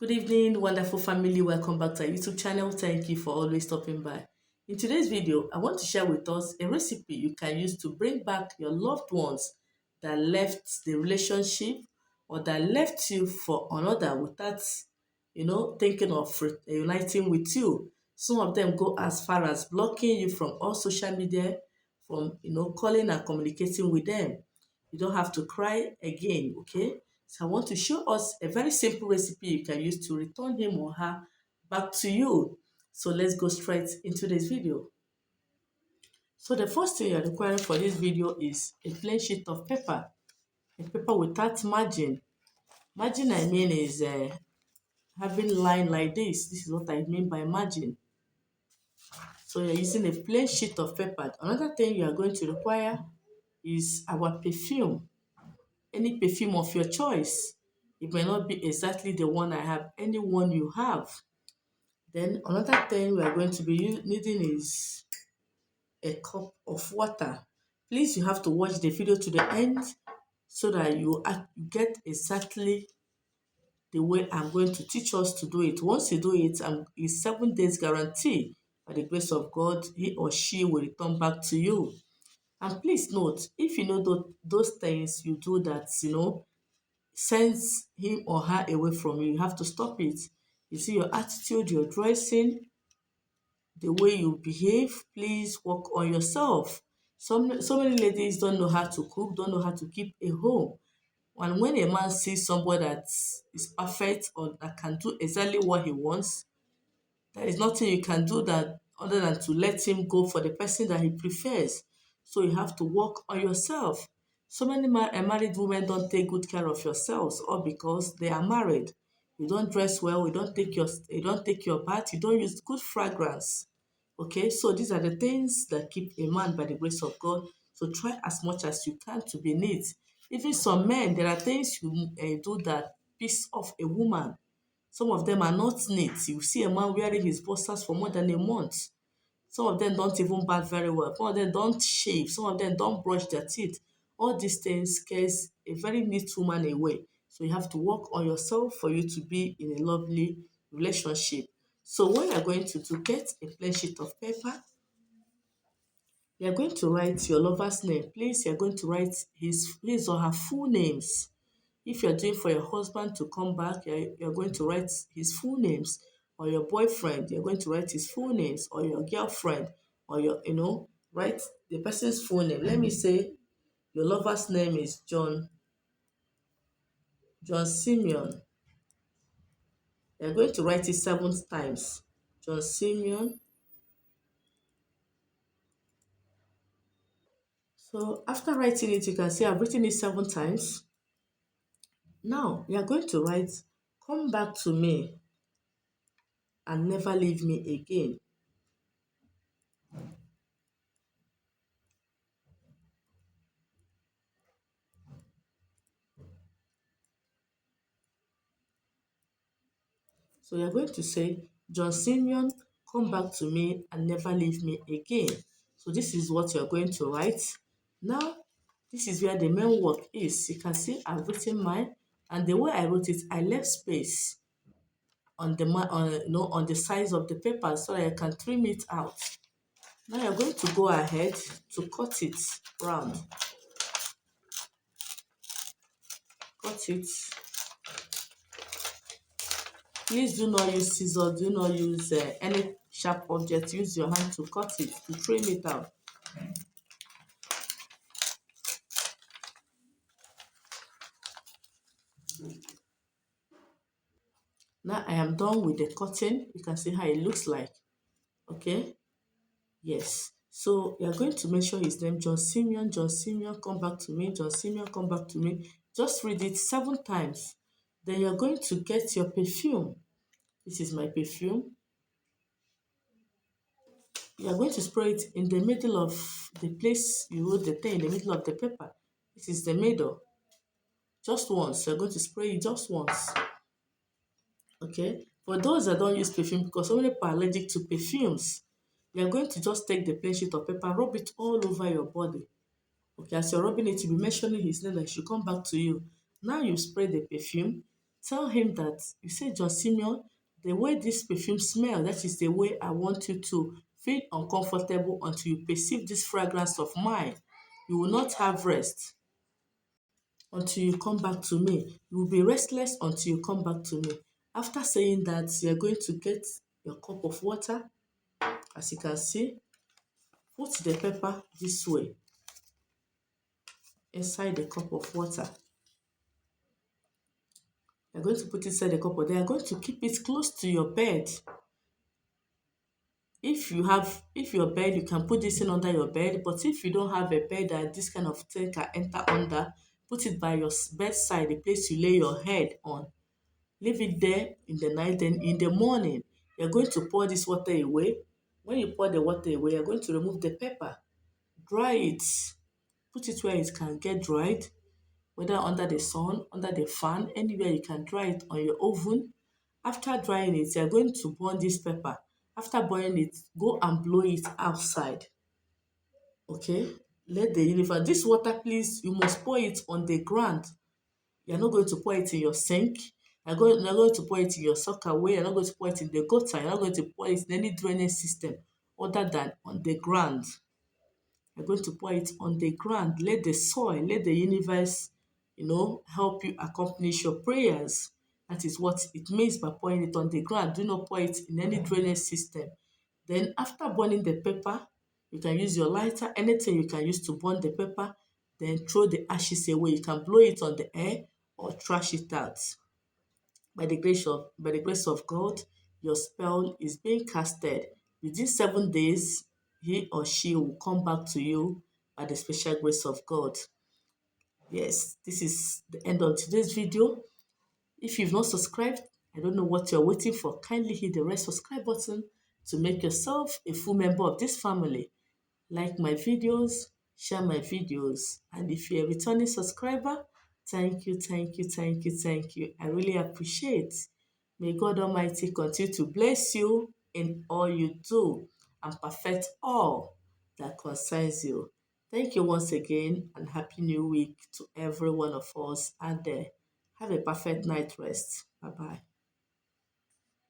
Good evening, wonderful family. Welcome back to our YouTube channel. Thank you for always stopping by. In today's video, I want to share with us a recipe you can use to bring back your loved ones that left the relationship or that left you for another without, thinking of uniting with you. Some of them go as far as blocking you from all social media, from, calling and communicating with them. You don't have to cry again, okay? So I want to show us a very simple recipe you can use to return him or her back to you. So let's go straight into this video. So the first thing you're requiring for this video is a plain sheet of paper, a paper without margin. Margin I mean is having line like this. This is what I mean by margin. So you're using a plain sheet of paper. Another thing you are going to require is our perfume. Any perfume of your choice. It may not be exactly the one I have, any one you have. Then another thing we are going to be needing is a cup of water. Please, you have to watch the video to the end so that you get exactly the way I'm going to teach us to do it. Once you do it, it's 7 days guarantee. By the grace of God, he or she will return back to you. And please note, if you know those things you do that, sends him or her away from you, you have to stop it. You see, your attitude, your dressing, the way you behave, please work on yourself. So many ladies don't know how to cook, don't know how to keep a home. And when a man sees somebody that is perfect or that can do exactly what he wants, there is nothing you can do that other than to let him go for the person that he prefers. So you have to work on yourself. So many married women don't take good care of yourselves, all because they are married. You don't dress well, you don't take your bath, you don't use good fragrance. Okay, so these are the things that keep a man by the grace of God. So try as much as you can to be neat. Even some men, there are things you do that piss off a woman. Some of them are not neat. You see a man wearing his boxers for more than a month. Some of them don't even bath very well. Some of them don't shave. Some of them don't brush their teeth. All these things scares a very neat woman away. So you have to work on yourself for you to be in a lovely relationship. So what you are going to do, get a plain sheet of paper. You are going to write your lover's name. Please, you are going to write his or her full names. If you're doing for your husband to come back, you're going to write his full names, or your boyfriend, you're going to write his full names, or your girlfriend, or write the person's full name. Let me say your lover's name is John Simeon. You're going to write it 7 times. John Simeon. So after writing it, you can see I've written it 7 times. Now you're going to write, come back to me and never leave me again. So you're going to say, John Simeon, come back to me and never leave me again. So this is what you're going to write. Now, this is where the main work is. You can see I've written mine, and the way I wrote it, I left space on on the size of the paper so that I can trim it out. Now you're going to go ahead to cut it round. Cut it. Please do not use scissors, do not use any sharp object. Use your hand to cut it, to trim it out. Now I am done with the cutting. You can see how it looks like. Okay? Yes. So you are going to mention his name, John Simeon. John Simeon, come back to me. John Simeon, come back to me. Just read it 7 times. Then you're going to get your perfume. This is my perfume. You are going to spray it in the middle of the place you wrote the thing, in the middle of the paper. This is the middle. Just once. You're going to spray it just once. Okay? For those that don't use perfume, because so many people are allergic to perfumes, you're going to just take the plain sheet of paper, rub it all over your body. Okay, as you're rubbing it, you'll be mentioning his name that should come back to you. Now you spray the perfume. Tell him that you say, John Simeon, the way this perfume smells, that is the way I want you to feel uncomfortable until you perceive this fragrance of mine. You will not have rest until you come back to me. You will be restless until you come back to me. After saying that, you're going to get your cup of water. As you can see, put the pepper this way inside the cup of water. You're going to put it inside the cup of water. You're going to keep it close to your bed. If your bed, you can put this in under your bed, but if you don't have a bed that this kind of thing can enter under, put it by your bedside, the place you lay your head on. Leave it there in the night, then in the morning, you're going to pour this water away. When you pour the water away, you're going to remove the pepper, dry it, put it where it can get dried, whether under the sun, under the fan, anywhere you can dry it on your oven. After drying it, you're going to burn this pepper. After burning it, go and blow it outside. Okay? Let the universe, this water, please, you must pour it on the ground. You're not going to pour it in your sink. You're not going to pour it in your sockaway. You're not going to pour it in the gutter. You're not going to pour it in any drainage system other than on the ground. You're going to pour it on the ground. Let the soil, let the universe, help you accomplish your prayers. That is what it means by pouring it on the ground. Do not pour it in any drainage system. Then after burning the pepper, you can use your lighter, anything you can use to burn the pepper, then throw the ashes away. You can blow it on the air or trash it out. By the grace of God, your spell is being casted. Within 7 days, he or she will come back to you by the special grace of God. Yes, this is the end of today's video. If you've not subscribed, I don't know what you're waiting for. Kindly hit the red subscribe button to make yourself a full member of this family. Like my videos, share my videos, and if you're a returning subscriber, thank you, thank you, thank you, thank you. I really appreciate. May God Almighty continue to bless you in all you do and perfect all that concerns you. Thank you once again, and Happy New Week to every one of us. And have a perfect night rest. Bye bye.